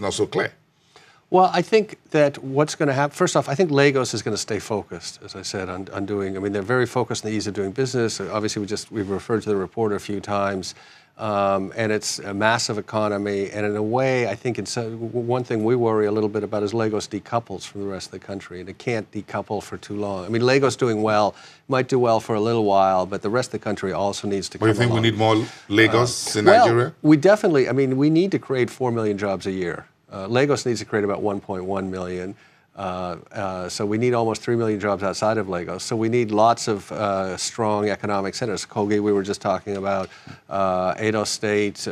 not so clear. Well, I think that what's going to happen, first off, I think Lagos is going to stay focused, as I said, on doing, I mean, they're very focused on the ease of doing business. Obviously, we've referred to the report a few times, and it's a massive economy. And in a way, I think it's one thing we worry a little bit about is Lagos decouples from the rest of the country, and it can't decouple for too long. I mean, Lagos doing well, might do well for a little while, but the rest of the country also needs to come along. Do you think we need more Lagos in Nigeria? Well, we definitely, I mean, we need to create 4 million jobs a year. Lagos needs to create about 1.1 million. So we need almost 3 million jobs outside of Lagos. So we need lots of strong economic centers. Kogi, we were just talking about, Edo State,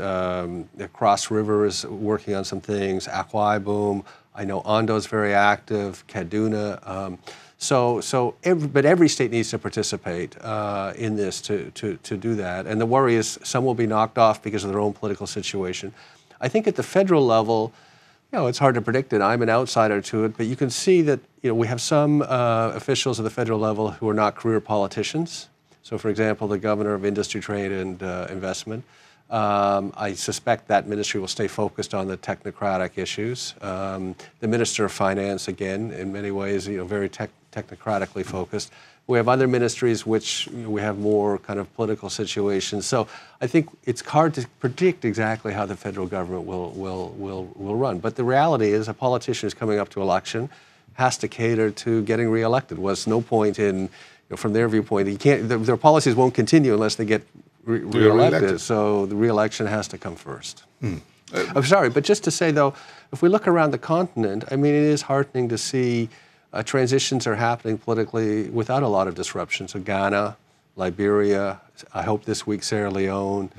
Cross River is working on some things, Akwa Ibom. I know Ondo's very active, Kaduna. But every state needs to participate in this to do that. And the worry is some will be knocked off because of their own political situation. I think at the federal level, it's hard to predict it. I'm an outsider to it, but you can see that we have some officials at the federal level who are not career politicians. So, for example, the governor of Industry, Trade, and Investment. I suspect that ministry will stay focused on the technocratic issues. The Minister of Finance, again, in many ways, very technocratically focused. We have other ministries which we have more kind of political situations. So I think it's hard to predict exactly how the federal government will run. But the reality is a politician who's coming up to election has to cater to getting reelected. Was no point in, from their viewpoint, their policies won't continue unless they get reelected. So the reelection has to come first. I'm sorry, but just to say though, if we look around the continent, I mean, it is heartening to see transitions are happening politically without a lot of disruption. So Ghana, Liberia, I hope this week Sierra Leone,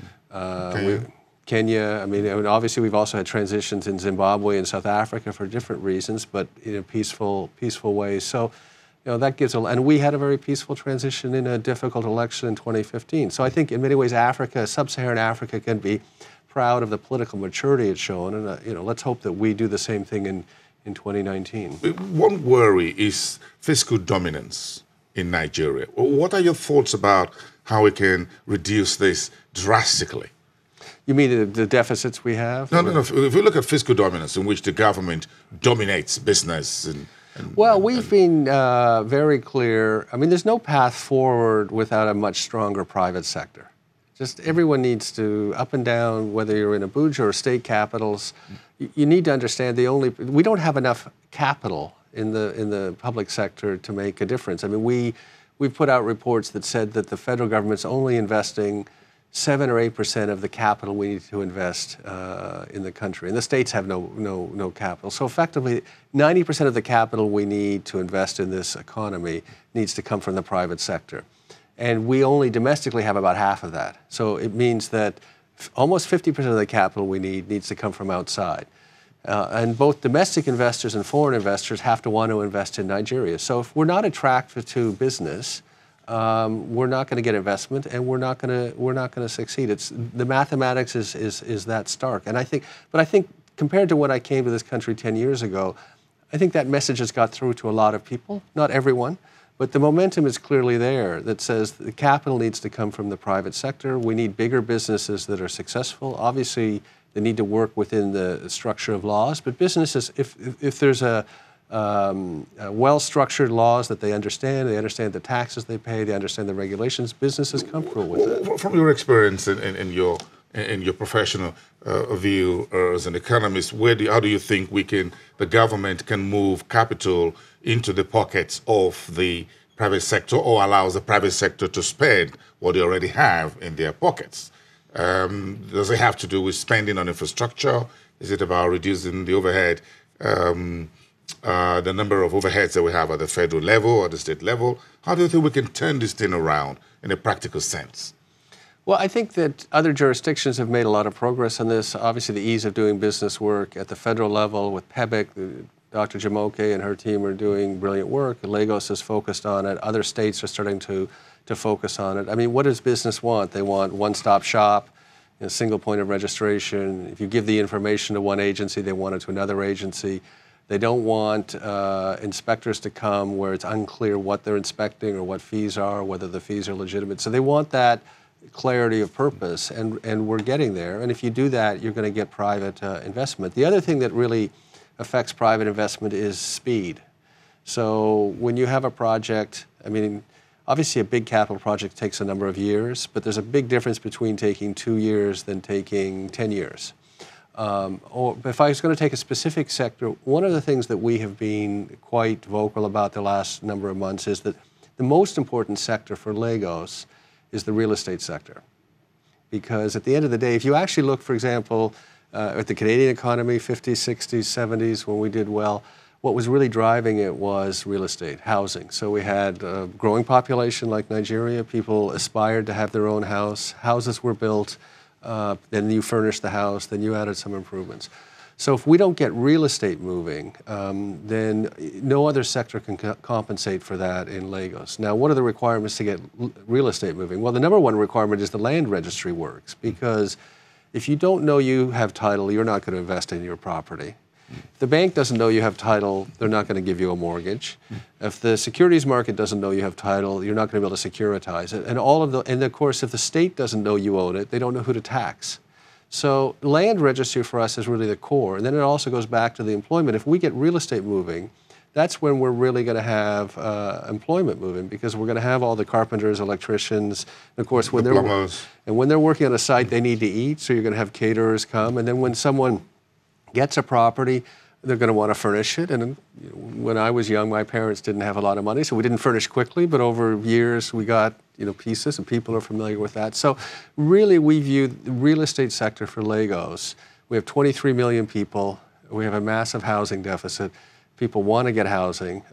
Kenya. I mean, obviously we've also had transitions in Zimbabwe and South Africa for different reasons, but in peaceful ways. So, that gives and we had a very peaceful transition in a difficult election in 2015. So I think in many ways Africa, sub-Saharan Africa, can be proud of the political maturity it's shown, and let's hope that we do the same thing in 2019. One worry is fiscal dominance in Nigeria. What are your thoughts about how we can reduce this drastically? You mean the deficits we have? No. If we look at fiscal dominance, in which the government dominates business well, we've been very clear. I mean, there's no path forward without a much stronger private sector. Just everyone needs to, up and down, whether you're in Abuja or state capitals, you need to understand we don't have enough capital in the public sector to make a difference. I mean, we've put out reports that said that the federal government's only investing 7 or 8% of the capital we need to invest in the country, and the states have no capital. So effectively, 90% of the capital we need to invest in this economy needs to come from the private sector. And we only domestically have about half of that. So it means that almost 50% of the capital we need needs to come from outside. And both domestic investors and foreign investors have to want to invest in Nigeria. So if we're not attractive to business, we're not going to get investment, and we're not going to succeed. The mathematics is that stark. And I think compared to when I came to this country 10 years ago, I think that message has got through to a lot of people, not everyone. But the momentum is clearly there that says the capital needs to come from the private sector. We need bigger businesses that are successful. Obviously, they need to work within the structure of laws. But businesses, if there's a well-structured laws that they understand the taxes they pay, they understand the regulations, business is comfortable with it. From your experience in your professional view as an economist, how do you think the government can move capital into the pockets of the private sector, or allows the private sector to spend what they already have in their pockets? Does it have to do with spending on infrastructure? Is it about reducing the overhead, the number of overheads that we have at the federal level or the state level? How do you think we can turn this thing around in a practical sense? Well, I think that other jurisdictions have made a lot of progress on this. Obviously, the ease of doing business work at the federal level with PEBIC, Dr. Jamoke and her team are doing brilliant work. Lagos is focused on it. Other states are starting to focus on it. I mean, what does business want? They want one-stop shop, a single point of registration. If you give the information to one agency, they want it to another agency. They don't want inspectors to come where it's unclear what they're inspecting or what fees are, whether the fees are legitimate. So they want that clarity of purpose, and we're getting there. And if you do that, you're going to get private investment. The other thing that really affects private investment is speed. So when you have a project, I mean, obviously a big capital project takes a number of years, but there's a big difference between taking 2 years than taking 10 years. Or if I was going to take a specific sector, one of the things that we have been quite vocal about the last number of months is that the most important sector for Lagos is the real estate sector. Because at the end of the day, if you actually look, for example, at the Canadian economy, 50s, 60s, 70s, when we did well, what was really driving it was real estate, housing. So we had a growing population like Nigeria. People aspired to have their own house. Houses were built. Then you furnished the house. Then you added some improvements. So if we don't get real estate moving, then no other sector can compensate for that in Lagos. Now, what are the requirements to get real estate moving? Well, the number one requirement is the land registry works, because if you don't know you have title, you're not going to invest in your property. If the bank doesn't know you have title, they're not going to give you a mortgage. If the securities market doesn't know you have title, you're not going to be able to securitize it. And of course, if the state doesn't know you own it, they don't know who to tax. So land registry for us is really the core. And then it also goes back to the employment. If we get real estate moving, that's when we're really going to have employment moving, because we're going to have all the carpenters, electricians, and of course when they're working on a site, they need to eat. So you're going to have caterers come, and then when someone gets a property, they're going to want to furnish it. And when I was young, my parents didn't have a lot of money, so we didn't furnish quickly. But over years, we got pieces, and people are familiar with that. So really, we view the real estate sector for Lagos. We have 23 million people. We have a massive housing deficit. People want to get housing.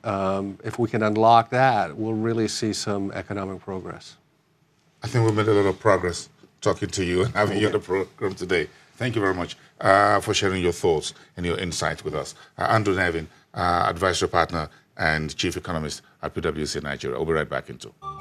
If we can unlock that, we'll really see some economic progress. I think we made a lot of progress talking to you and having you on the program today. Thank you very much for sharing your thoughts and your insights with us. Andrew Nevin, Advisory Partner and Chief Economist at PwC Nigeria. We'll be right back in 2.